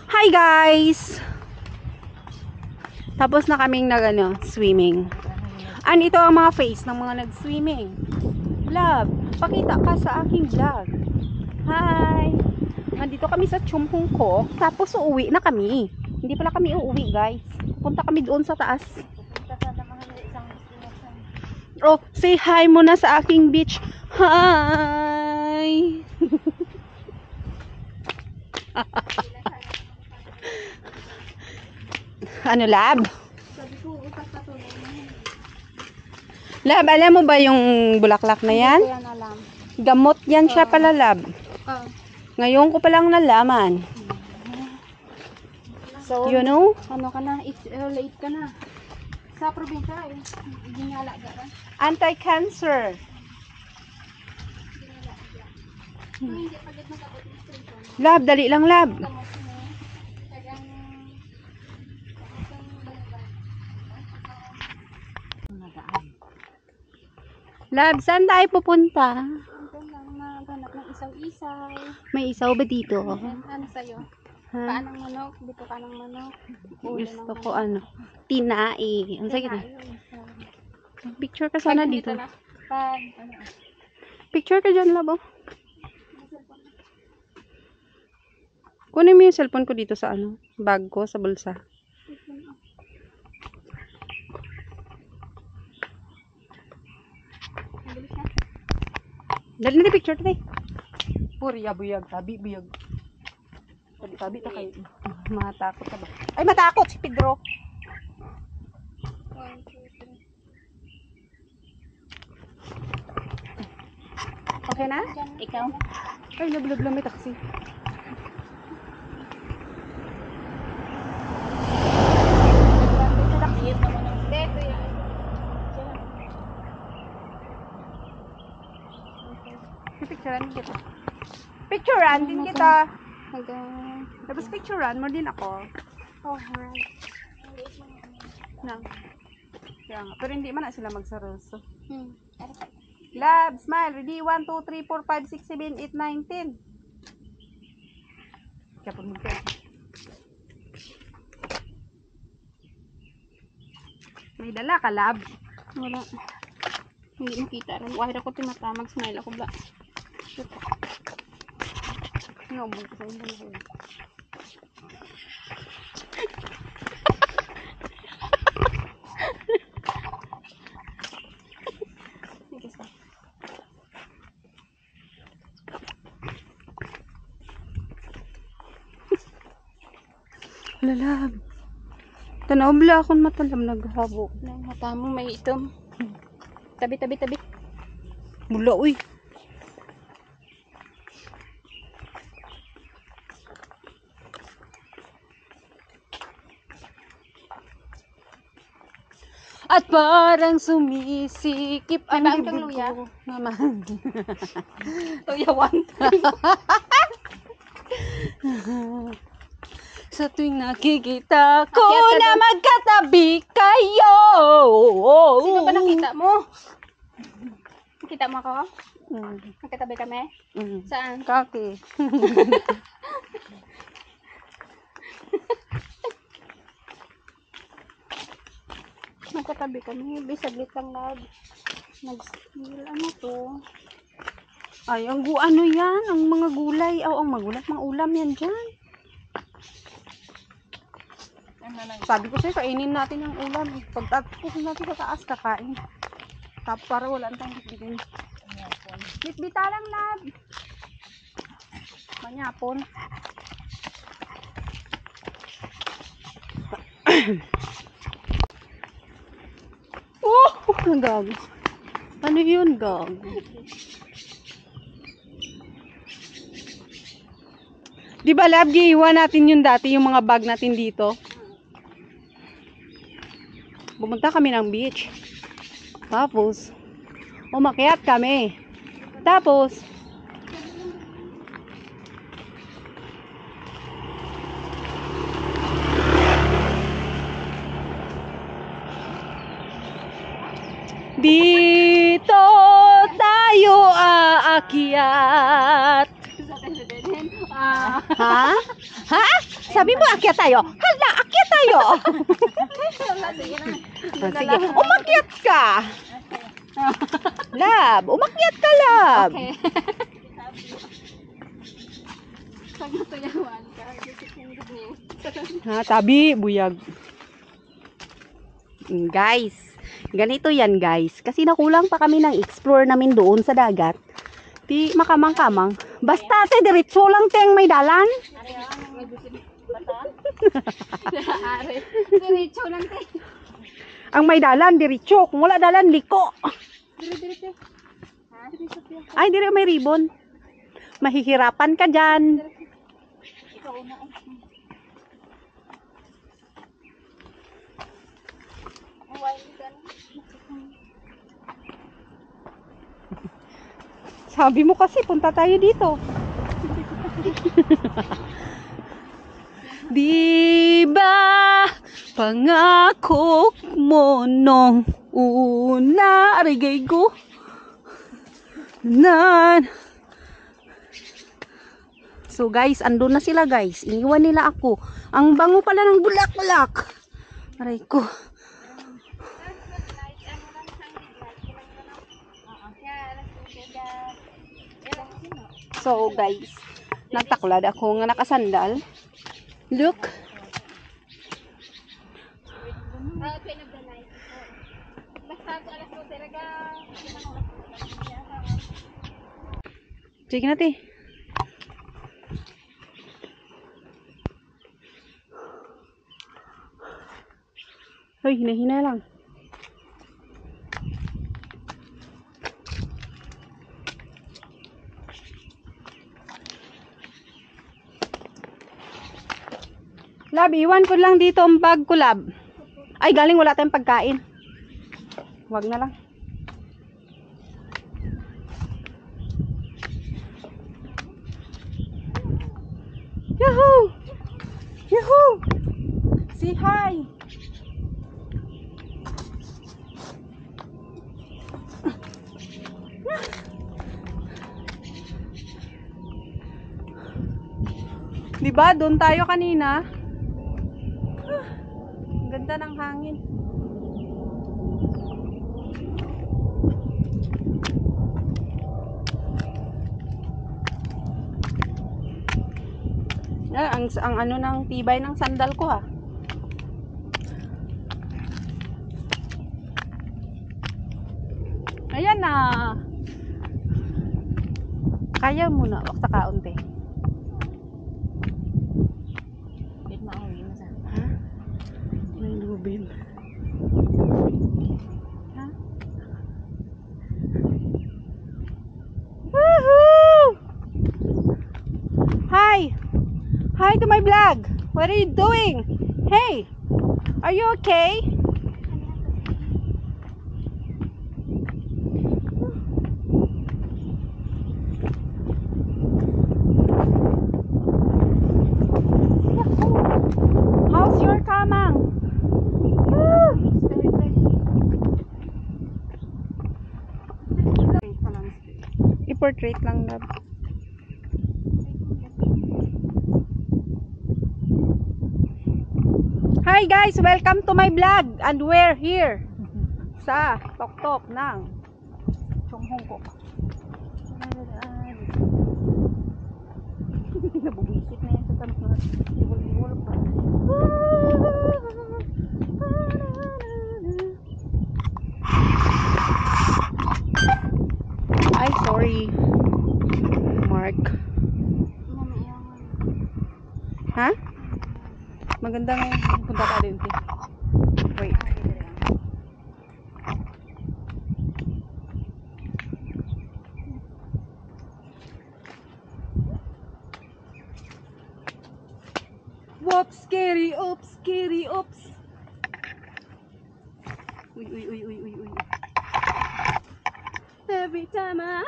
Hi guys! Tapos na kaming swimming. And ito ang mga face ng mga nag-swimming. Love, pakita ka sa aking vlog. Hi! Nandito kami sa Chumhong Kok. Tapos uuwi na kami. Hindi pala kami uuwi guys. Punta kami doon sa taas. Oh, say hi muna sa aking beach. Hi! Ano, Lab? Lab, alam mo ba yung bulaklak na yan? Hindi ko yan alam. Gamot yan siya pala, Lab. Ngayon ko palang nalaman. So, You know? ano ka na? It's late ka na. Sa probinsya, ginala ka rin. Anti-cancer. Hindi pagod magkabot ng station. Lab, dali lang, Lab. Lab, saan tayo pupunta? Ito lang na ganap ng isaw-isaw. May isaw ba dito? Ano sa'yo? Ha? Paanong manok? Dito ka ng manok? Gusto ko tinae. Ang sige. Picture ka sana dito. Picture ka dyan, Lab. Oh. Kunin mo yung cellphone ko dito sa bag ko, sa bulsa. Dali na picture tayo. Puri, buyag, tabi, buyag. Tabi, ta kayo. Matakot ka ba? Ay, matakot si Pedro. Okay na? Ikaw? Ay, lablabla may taxi. Picturean kita. Picturean din kita. Tapos picturean mo din ako. Oh, alright. Nang. Kaya nga. Pero hindi man na sila magsaroso. Okay. Lab, smile. Ready? 1, 2, 3, 4, 5, 6, 7, 8, 9, 10. Kaya po mag-10. May dala ka, Lab. Wala. Hindi makita rin. Wahid ako timata. Mag-smile ako ba? Naubog ko sa inyo. Lalab. Tanaw bala akong matalam naghabo. Mata mo may itom. Tabi. Mula, uy. At parang sumisikip ang Ay, bibig luya? ko naman. Tuyawan. Sa tuwing nakikita ko Akyat ka na doon. magkatabi kayo. Sino ba nakita mo? Nakita mo ako? Mm. Nakatabi kami? Mm. Saan? Kaki. Nakatabi kami. Bisaglit lang lab. Ano to? Ay, ano yan? Ang mga gulay. Oh, ang magulat. Mga ulam yan dyan. Sabi ko sa'yo, kainin natin yung ulam. Pagtapos natin sa taas, kakain. Tapos para wala tayong bitbitin. Bitbita lang, Lab. Manyapon. Oh! Ang gago. Ano yun, gago? Di ba, Lab, giiwan natin yun dati, yung mga bag natin dito? Pumunta kami ng beach. Tapos, umakyat kami. Tapos, dito tayo aakyat. Ha? Ha? Sabi mo, akyat tayo. Hala, akyat tayo. Oh, sige, umakyat ka. Lab, umakyat ka, Lab. Okay. Pag natuyawan ka, Ha, tabi, buyag. Guys, ganito yan guys. Kasi nakulang pa kami ng explore namin doon sa dagat. Di makamang-kamang. Basta te, diretso lang te ang may dalan. Diretso lang te. Ang may dalan, diretso. Kung wala dalan, liko. Diretso. Ay, dire may ribbon. Mahihirapan ka dyan. Ikaw una. Sabi mo kasi, punta tayo dito. Di ba pangako mo nung una arigay ko nan. So guys, andun na sila guys. Iniwan nila ako. Ang bango pala ng bulak-bulak. Aray ko. So guys, nagtaklad ako nga nakasandal. Look. Sige natin. Hoy, hina-hina lang. Lab, iwan ko lang dito ang bag ko, Lab. Ay, galing wala tayong pagkain. Wag na lang. Yahoo! Yahoo! Say hi! Diba? Doon tayo kanina. Ganda ng hangin. Ang ano ng tibay ng sandal ko ha. Ayan na. Kaya mo na. Wag sa kaunti. Ha? May lubin. Ha? Woohoo! Hi! Hi to my vlog! What are you doing? Hey! Are you okay? How's your kamang? I-portrait lang na. Hi guys! Welcome to my vlog! And we're here sa Tok-Tok ng Chonghongko. Nabubisit na yan sa tanong na ibol-ibol pa. Ay, sorry. Mark. Ha? Maganda nga yung punta ka din. Wait. Whoops, scary, oops, scary, oops. Uy, uy, uy, uy, uy, uy. Every time I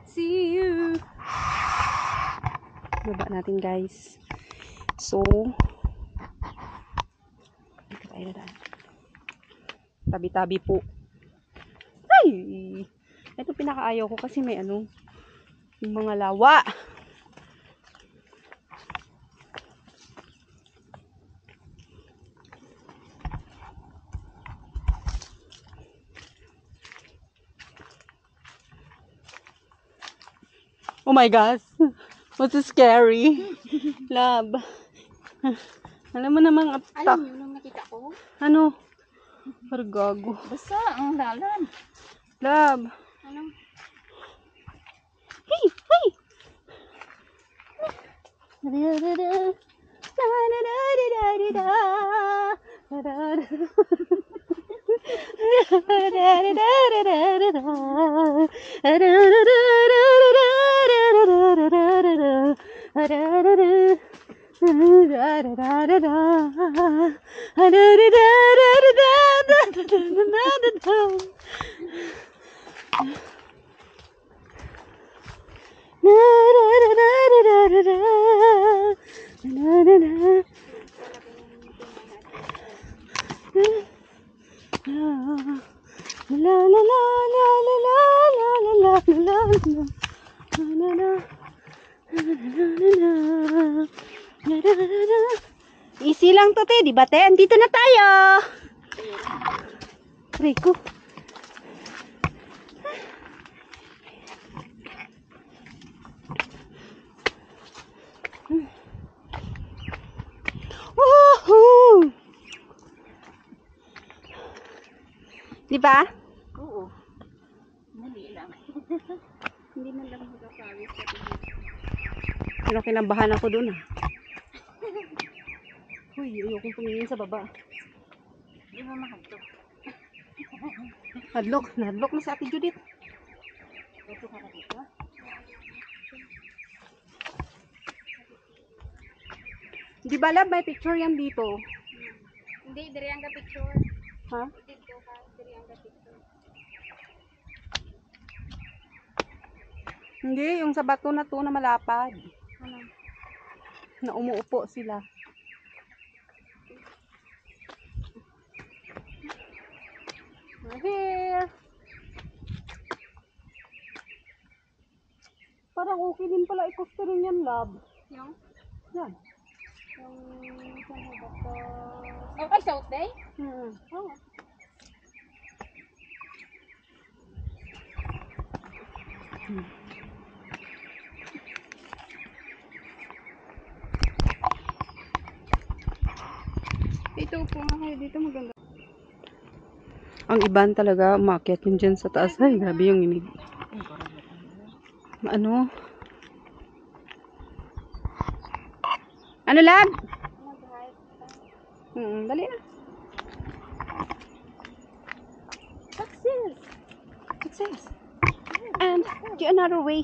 see you. Baba natin guys. So, tabi-tabi po. Ay! Ito pinakaayaw ko kasi may ano, yung mga lawa. my gosh. What's so scary? Love. Alam mo namang Alam niyo nung nakita ko? Ano? Pargago. Basta ang lalan. Love. Ano? Hey! Hey! Easy lang to, te. Di ba, te? Andito na tayo. Rico. Woohoo! Di ba? Oo. Mali lang. Hindi man lang magkakawis sa tingin. Pero kinabahan ako dun, ah. Uy, ayokong tumingin sa baba. Hindi mo mahagtok. Hadlok na si Ate Judith. Ito ka na dito. Di ba, love, may picture yan dito? Hindi, diri ang picture. Ha? Dito ka, diri ang picture. Hindi, yung sa bato na to na malapad. Ano? Na umuupo sila. We're here. Parang okay din pala i-coaster rin yan, love. Yung? Yan. Yung saan ba to? Oh, ay, South Day? Oo. Ito po nga kayo dito maganda. Ang iban talaga, umakyat yun dyan sa taas. Ay, grabe yung inig. Ano? Ano, love? Dali na. Success! Success! And, do another way.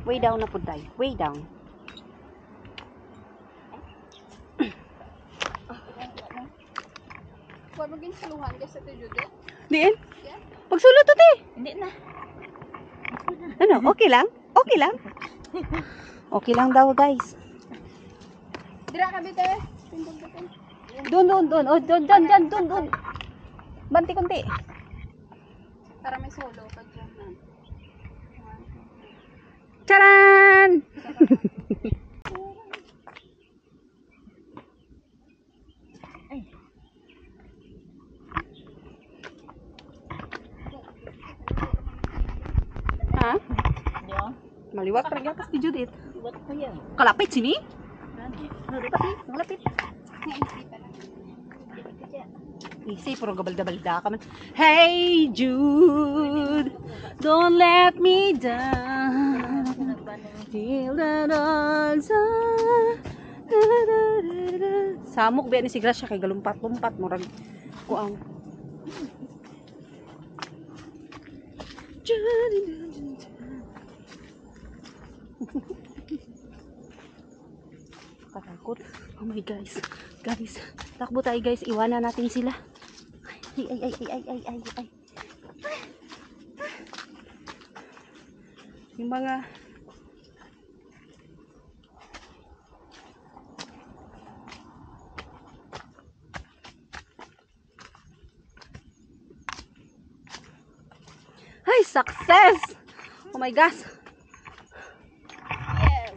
Way down na po tayo. Way down. Huwag maging saluhan ka sa Judith. Diin? Pagsulot to, te. Hindi na. Ano, okay lang? Okay lang? Okay lang daw, guys. Dira ka, bite. Doon. Oh, doon. Banti konti. Para may solo ka dyan. Charan! Ha? Diyan? Maliwat pa rin si Judith. Iwat ko yan. Kalapit sini? Malapit. Easy, puro gabalda-balda ka man. Hey Jude, don't let me down. Till the dawn's Samok ba ni si Gracia kay galumpat-lumpat murag kuang. Katakot. Oh my guys. Guys, takbo tayo guys. Iwanan natin sila. Ay. Yung mga ay, success! Oh my gosh. Yes.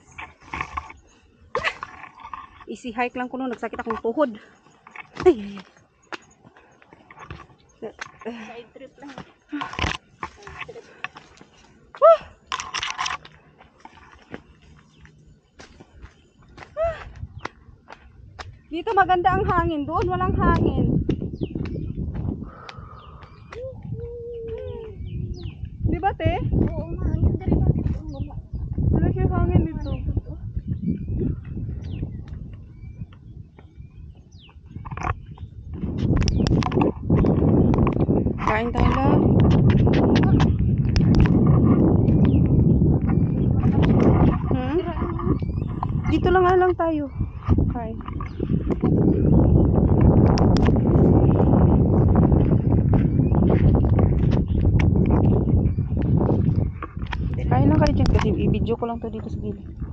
Easy hike lang ko nung nagsakit akong tuhod. Ay. Side trip lang. Dito maganda ang hangin. Doon walang hangin. Di ba, te? Oo, mahangin dari bakit ang wala. Wala siya hangin dito. Kain tayo lang. Hmm? Dito lang nga lang tayo. Kain. Kain lang kayo dyan kasi i-video ko lang to dito sa gilid.